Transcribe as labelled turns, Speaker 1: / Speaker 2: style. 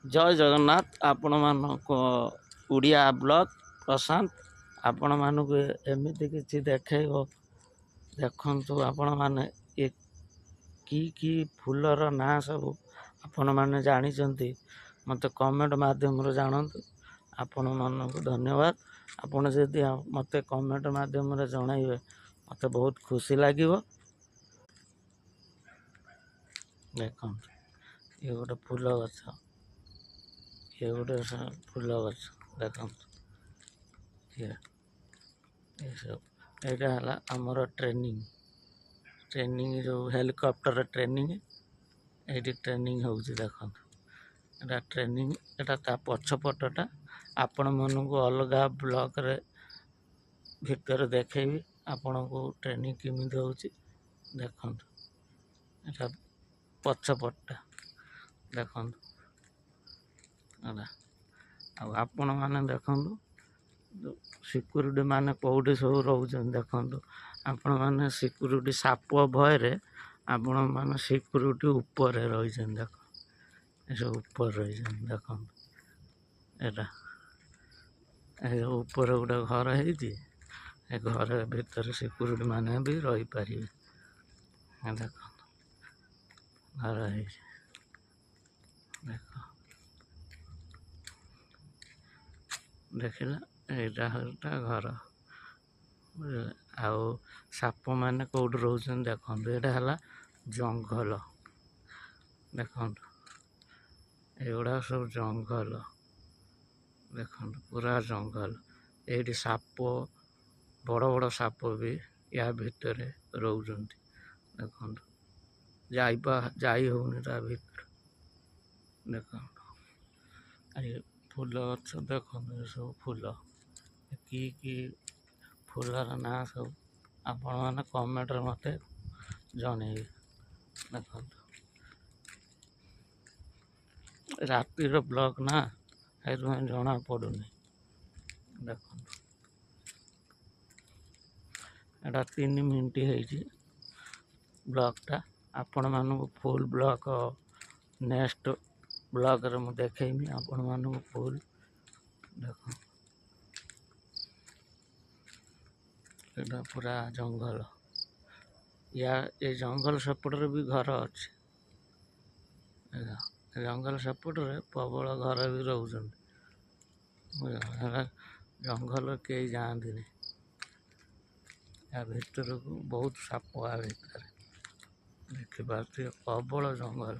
Speaker 1: जय जगन्नाथ आपण मानक उड़िया ब्लॉग प्रशांत आपण मानक एमती किसी देखो देखु आपण मैंने कि फूलर ना सब आपण मैंने जानी मत कमेंट माध्यम जानतु आपण मानक धन्यवाद। आपण जदि मत कमेंट माध्यम जनइबे मत बहुत खुशी लगे। देख ये गोटे फूल गछ ये गोटे फूल गछ देख ये सब यहाँ है आमर ट्रेनिंग ट्रेनिंग जो हेलिकॉप्टर ट्रेनिंग ये ट्रेनिंग हो देख एटा ट्रेनिंग एटा पछपटा आपण मन को अलग ब्लॉक रे भितर देखेबी आपण को ट्रेनिंग केमी हो देख एटा पछपटा देख आपण मैंने देखु सिक्यूरीटी माने कौटी सब रोचन देखु आपण मैंने सिक्यूरीटी साप भय आपण मैंने सिक्यूरीटी ऊपर रही देख ये ऊपर रही देख एटा ऊपर गोटे घर है घर भीतर सिक्यूरीटी माने भी रही पारे देख घर है देख देखला यहाँ घर आउ साप मैंने कौट रोचन देखो यहाँ है जंगल देख एगुड़ा सब जंगल देख पूरा जंगल ये साप बड़ बड़ साप भी या भितर रोचन देख जाई होनी ता भीतर देख फूल गछ देख सब फूल कि फूलर ना सब आपण मैंने कमेंट मत जन देख रातिर ब्लॉग ना जना पड़ूनी देख एटा 3 मिनट है ब्लॉगटा आपण मानक फुल ब्लॉग नेक्स्ट ब्लॉग रे मुझे देखेमी आपण मानक फुल देख एटा पूरा जंगल या ये जंगल सेपटे भी घर अच्छे जंगल सेपटे प्रबल घर भी रोचन जंगल कई जाती नहीं या भीतर को बहुत साप आ भीतर देखिए प्रबल जंगल